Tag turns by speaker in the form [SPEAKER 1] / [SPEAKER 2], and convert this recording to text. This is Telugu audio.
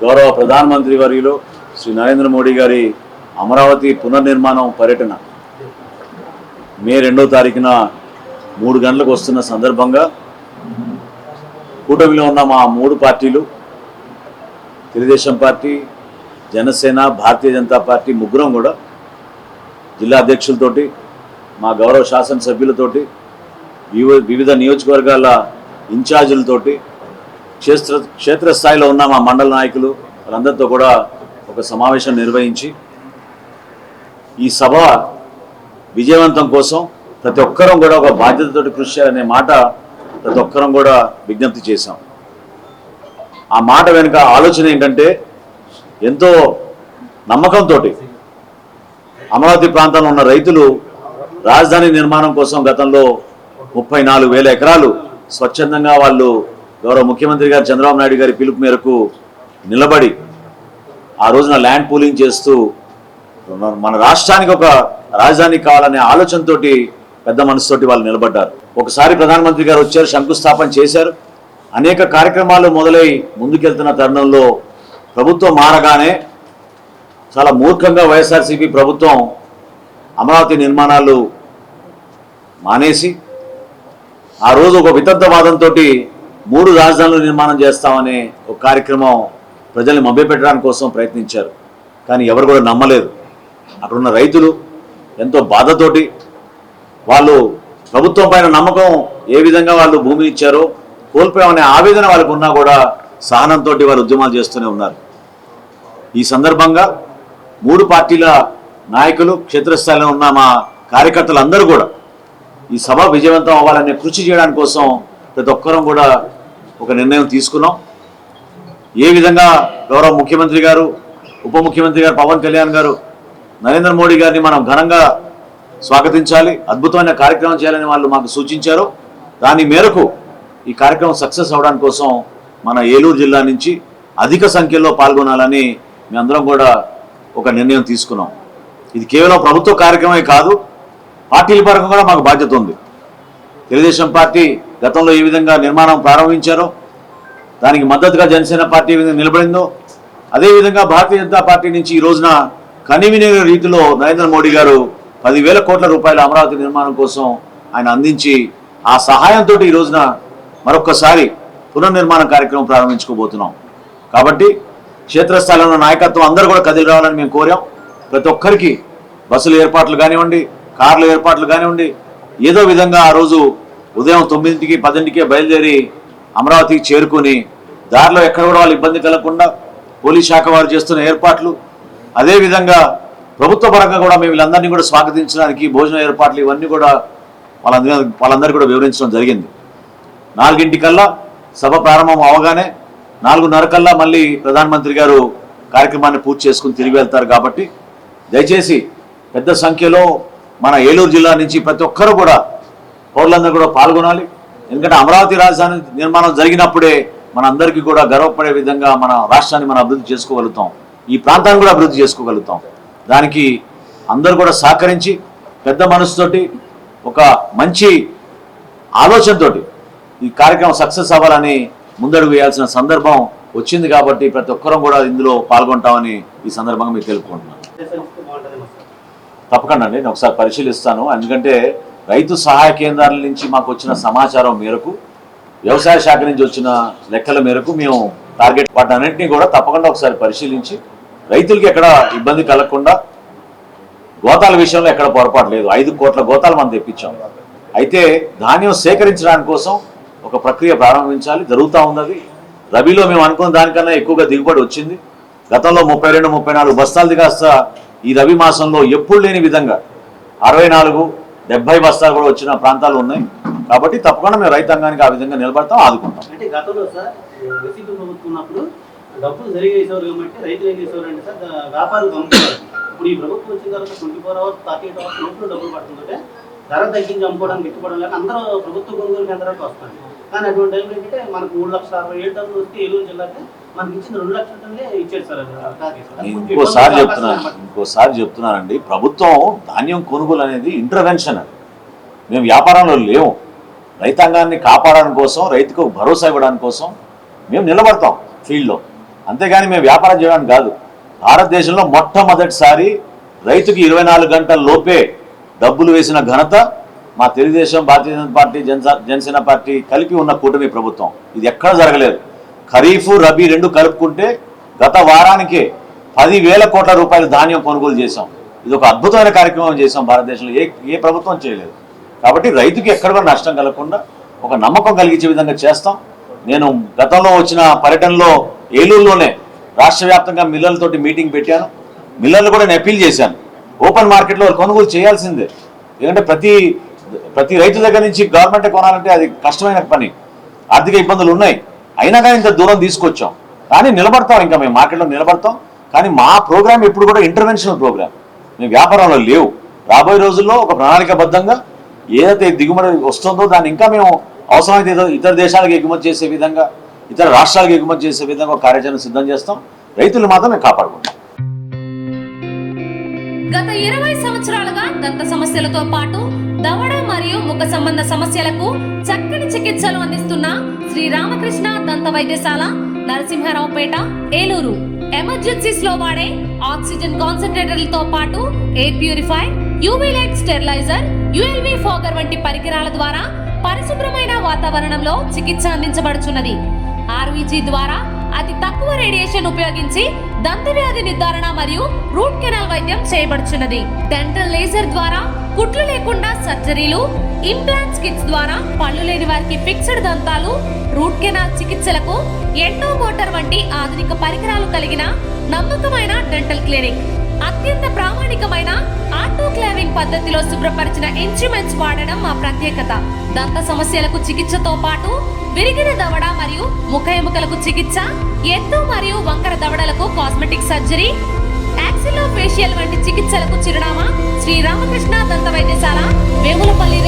[SPEAKER 1] గౌరవ ప్రధానమంత్రి వర్యులు శ్రీ నరేంద్ర మోడీ గారి అమరావతి పునర్నిర్మాణం పర్యటన మే 2వ తారీఖున 3 గంటలకు వస్తున్న సందర్భంగా కూటమిలో ఉన్న మా 3 పార్టీలు తెలుగుదేశం పార్టీ, జనసేన, భారతీయ జనతా పార్టీ ముగ్గురం కూడా జిల్లా అధ్యక్షులతోటి, మా గౌరవ శాసనసభ్యులతోటి, వివిధ నియోజకవర్గాల ఇన్ఛార్జీలతోటి, క్షేత్రస్థాయిలో ఉన్న మా మండల నాయకులు వాళ్ళందరితో కూడా ఒక సమావేశం నిర్వహించి ఈ సభ విజయవంతం కోసం ప్రతి ఒక్కరం కూడా ఒక బాధ్యతతోటి కృషి చేయాలనే మాట ప్రతి ఒక్కరం కూడా విజ్ఞప్తి చేశాం. ఆ మాట వెనుక ఆలోచన ఏంటంటే, ఎంతో నమ్మకంతో అమరావతి ప్రాంతంలో ఉన్న రైతులు రాజధాని నిర్మాణం కోసం గతంలో 34,000 ఎకరాలు స్వచ్ఛందంగా వాళ్ళు గౌరవ ముఖ్యమంత్రి గారు చంద్రబాబు నాయుడు గారి పిలుపు మేరకు నిలబడి ఆ రోజున ల్యాండ్ పూలింగ్ చేస్తూ మన రాష్ట్రానికి ఒక రాజధాని కావాలనే ఆలోచనతో పెద్ద మనసుతోటి వాళ్ళు నిలబడ్డారు. ఒకసారి ప్రధానమంత్రి గారు వచ్చారు, శంకుస్థాపన చేశారు. అనేక కార్యక్రమాలు మొదలై ముందుకెళ్తున్న తరుణంలో ప్రభుత్వం మారగానే చాలా మూర్ఖంగా వైఎస్ఆర్సీపీ ప్రభుత్వం అమరావతి నిర్మాణాలు మానేసి ఆ రోజు ఒక వితంతవాదంతో 3 రాజధానులు నిర్మాణం చేస్తామనే ఒక కార్యక్రమం ప్రజల్ని మభ్యపెట్టడానికి కోసం ప్రయత్నించారు. కానీ ఎవరు కూడా నమ్మలేదు. అక్కడున్న రైతులు ఎంతో బాధతోటి వాళ్ళు ప్రభుత్వం పైన నమ్మకం ఏ విధంగా వాళ్ళు భూమి ఇచ్చారో కోల్పోయామనే ఆవేదన వాళ్ళకు ఉన్నా కూడా సహనంతో వాళ్ళు ఉద్యమాలు చేస్తూనే ఉన్నారు. ఈ సందర్భంగా 3 పార్టీల నాయకులు, క్షేత్రస్థాయిలో ఉన్న మా కార్యకర్తలు అందరూ కూడా ఈ సభ విజయవంతం అవ్వాలనే కృషి చేయడానికి కోసం ప్రతి ఒక్కరం కూడా ఒక నిర్ణయం తీసుకున్నాం. ఏ విధంగా గౌరవ ముఖ్యమంత్రి గారు, ఉప ముఖ్యమంత్రి గారు పవన్ కళ్యాణ్ గారు, నరేంద్ర మోడీ గారిని మనం ఘనంగా స్వాగతించాలి, అద్భుతమైన కార్యక్రమం చేయాలని వాళ్ళు మాకు సూచించారు. దాని మేరకు ఈ కార్యక్రమం సక్సెస్ అవడానికి కోసం మన ఏలూరు జిల్లా నుంచి అధిక సంఖ్యలో పాల్గొనాలని మేమందరం కూడా ఒక నిర్ణయం తీసుకున్నాం. ఇది కేవలం ప్రభుత్వ కార్యక్రమే కాదు, పార్టీల పరంగా కూడా మాకు బాధ్యత ఉంది. తెలుగుదేశం పార్టీ గతంలో ఏ విధంగా నిర్మాణం ప్రారంభించారో దానికి మద్దతుగా జనసేన పార్టీ నిలబడిందో, అదేవిధంగా భారతీయ జనతా పార్టీ నుంచి ఈ రోజున కనివిని రీతిలో నరేంద్ర మోడీ గారు 10,000 కోట్ల రూపాయల అమరావతి నిర్మాణం కోసం ఆయన అందించి ఆ సహాయంతో ఈ రోజున మరొక్కసారి పునర్నిర్మాణ కార్యక్రమం ప్రారంభించుకోబోతున్నాం. కాబట్టి క్షేత్రస్థాయిలో ఉన్న నాయకత్వం అందరూ కూడా కదిలి రావాలని మేము కోరాం. ప్రతి ఒక్కరికి బస్సుల ఏర్పాట్లు కానివ్వండి, కార్ల ఏర్పాట్లు కానివ్వండి, ఏదో విధంగా ఆ రోజు ఉదయం 9కి 10కే బయలుదేరి అమరావతికి చేరుకుని దారిలో ఎక్కడ కూడా వాళ్ళు ఇబ్బంది కలగకుండా పోలీస్ శాఖ వారు చేస్తున్న ఏర్పాట్లు, అదేవిధంగా ప్రభుత్వ పరంగా కూడా మేము వీళ్ళందరినీ కూడా స్వాగతించడానికి భోజన ఏర్పాట్లు ఇవన్నీ కూడా వాళ్ళందరికీ కూడా వివరించడం జరిగింది. 4 సభ ప్రారంభం అవగానే 4:30 మళ్ళీ ప్రధానమంత్రి గారు కార్యక్రమాన్ని పూర్తి చేసుకుని తిరిగి వెళ్తారు. కాబట్టి దయచేసి పెద్ద సంఖ్యలో మన ఏలూరు జిల్లా నుంచి ప్రతి ఒక్కరూ కూడా పౌరులందరూ కూడా పాల్గొనాలి. ఎందుకంటే అమరావతి రాజధాని నిర్మాణం జరిగినప్పుడే మన అందరికీ కూడా గర్వపడే విధంగా మన రాష్ట్రాన్ని మనం అభివృద్ధి చేసుకోగలుగుతాం, ఈ ప్రాంతాన్ని కూడా అభివృద్ధి చేసుకోగలుగుతాం. దానికి అందరూ కూడా సహకరించి పెద్ద మనసుతోటి ఒక మంచి ఆలోచనతోటి ఈ కార్యక్రమం సక్సెస్ అవ్వాలని ముందడుగు వేయాల్సిన సందర్భం వచ్చింది. కాబట్టి ప్రతి ఒక్కరం కూడా ఇందులో పాల్గొంటామని ఈ సందర్భంగా మీకు తెలుపుకుంటున్నాను. తప్పకుండా అండి, నేను ఒకసారి పరిశీలిస్తాను. ఎందుకంటే రైతు సహాయ కేంద్రాల నుంచి మాకు వచ్చిన సమాచారం మేరకు, వ్యవసాయ శాఖ నుంచి వచ్చిన లెక్కల మేరకు మేము టార్గెట్ వాటన్నింటినీ కూడా తప్పకుండా ఒకసారి పరిశీలించి రైతులకి ఎక్కడ ఇబ్బంది కలగకుండా, గోతాల విషయంలో ఎక్కడ పొరపాటు లేదు. 5 కోట్ల గోతాలు మనం తెప్పించాం. అయితే ధాన్యం సేకరించడానికి కోసం ఒక ప్రక్రియ ప్రారంభించాలి, జరుగుతూ ఉన్నది. రబీలో మేము అనుకున్న దానికన్నా ఎక్కువగా దిగుబడి వచ్చింది. గతంలో 32-34 బస్తాలు దిగాస్త ఈ రబీ మాసంలో ఎప్పుడు లేని విధంగా 64-70 బస్తాలు కూడా వచ్చిన ప్రాంతాలు ఉన్నాయి. కాబట్టి తప్పకుండా మేము రైతాంగానికి ఆ విధంగా నిలబడతాం, ఆదుకుంటాం.
[SPEAKER 2] అంటే గతంలో సార్ వైసీపీ ప్రభుత్వం ఉన్నప్పుడు డబ్బులు జరిగేసేవారు కాబట్టి రైతులు ఏం చేసేవారంటే సార్ వ్యాపారులు పంపుతారు. ఇప్పుడు ఈ ప్రభుత్వం వచ్చిన తర్వాత 24 hours 48 hours లోపల డబ్బులు పడుతుంటే ధర తగ్గించి అమ్ముకోవడానికి పెట్టుకోవడం లేక అందరూ ప్రభుత్వ కొనుగోలు కేంద్రాలకు వస్తారు. కానీ అటువంటి టైంలో ఏంటంటే మనకు 3,67,000 టన్నులు వస్తే ఏలూరు జిల్లాకి మనకి ఇచ్చిన 2 లక్షల టన్నులే ఇచ్చారు సార్.
[SPEAKER 1] ఇంకోసారి చెప్తున్నానండి, ప్రభుత్వం ధాన్యం కొనుగోలు అనేది ఇంటర్వెన్షన్. అది మేము వ్యాపారంలో లేవు. రైతాంగాన్ని కాపాడడం కోసం, రైతుకు భరోసా ఇవ్వడానికి కోసం మేము నిలబడతాం ఫీల్డ్లో. అంతేగాని మేము వ్యాపారం చేయడానికి కాదు. భారతదేశంలో మొట్టమొదటిసారి రైతుకి 24 గంటల లోపే డబ్బులు వేసిన ఘనత మా తెలుగుదేశం, భారతీయ జనతా పార్టీ, జనసేన పార్టీ కలిపి ఉన్న కూటమి ప్రభుత్వం. ఇది ఎక్కడ జరగలేదు. ఖరీఫ్, రబీ రెండు కలుపుకుంటే గత వారానికే 10,000 కోట్ల రూపాయల ధాన్యం కొనుగోలు చేశాం. ఇది ఒక అద్భుతమైన కార్యక్రమం చేశాం. భారతదేశంలో ఏ ప్రభుత్వం చేయలేదు. కాబట్టి రైతుకి ఎక్కడ కూడా నష్టం కలగకుండా ఒక నమ్మకం కలిగించే విధంగా చేస్తాం. నేను గతంలో వచ్చిన పర్యటనలో ఏలూరులోనే రాష్ట్ర వ్యాప్తంగా మిల్లర్లతోటి మీటింగ్ పెట్టాను. మిల్లర్లు కూడా నేను అప్పీల్ చేశాను, ఓపెన్ మార్కెట్లో కొనుగోలు చేయాల్సిందే. ఎందుకంటే ప్రతి రైతు దగ్గర నుంచి గవర్నమెంటే కొనాలంటే అది కష్టమైన పని, ఆర్థిక ఇబ్బందులు ఉన్నాయి. అయినా కానీ ఇంత దూరం తీసుకొచ్చాం. కానీ నిలబడతాం, ఇంకా మేము మార్కెట్లో నిలబడతాం. కానీ మా ప్రోగ్రామ్ ఎప్పుడు కూడా ఇంటర్వెన్షనల్ ప్రోగ్రామ్, మేము వ్యాపారంలో లేవు. రాబోయే రోజుల్లో ఒక ప్రణాళికాబద్ధంగా ఏదైతే దిగుమతి వస్తుందో దాన్ని ఇంకా మేము అవసరమైతే ఇతర దేశాలకు ఎగుమతి చేసే విధంగా, ఇతర రాష్ట్రాలకు ఎగుమతి చేసే విధంగా ఒక కార్యాచరణ సిద్ధం చేస్తాం. రైతులు మాత్రం మేము కాపాడుకుంటాం.
[SPEAKER 3] గత 20 సంవత్సరాలుగా దంత సమస్యలతో పాటు దవడ మరియు ముఖ సంబంధ సమస్యలకు చక్కని చికిత్సలు అందిస్తున్న శ్రీ రామకృష్ణ దంత వైద్యశాల, నరసింహారావుపేట, ఏలూరు. ఎమర్జెన్సీస్ లో వాడే ఆక్సిజన్ కాన్సంట్రేటర్లతో పాటు air purify, UV light steriliser, ULV fogger వంటి పరికరాల ద్వారా పరిశుభ్రమైన వాతావరణంలో చికిత్స అందించబడుచున్నది. ఆర్వీజీ ద్వారా అతి తక్కువ రేడియేషన్ ఉపయోగించి దంత వ్యాధి నిర్ధారణ మరియు రూట్ కెనాల్ వైద్యం చేయబడుచున్నది. డెంటల్ లేజర్ ద్వారా కుట్లు లేకుండా సర్జరీలు, ఇంప్లాంట్స్ కిట్స్ ద్వారా పళ్ళు లేని వారికి ఫిక్స్డ్ దంతాలు, రూట్ కెనాల్ చికిత్సలకు ఎండో మోటార్ వంటి ఆధునిక పరికరాలు కలిగిన నమ్మకమైన డెంటల్ క్లినిక్. అత్యంత ప్రామాణికమైన ఆటోక్లావింగ్ పద్ధతిలో శుభ్రపరిచిన ఇన్స్ట్రుమెంట్స్ వాడడం మా ప్రత్యేకత. దంత సమస్యలకు చికిత్సతో పాటు విరిగిన దవడ మరియు ముఖ ఎముకలకు చికిత్స, ఎత్తు మరియు వంకర దవడలకు కాస్మెటిక్ సర్జరీ, యాక్సిలో ఫేషియల్ వంటి చికిత్సలకు చిరునామా శ్రీ రామకృష్ణ దంత వైద్యశాల, వేములపల్లి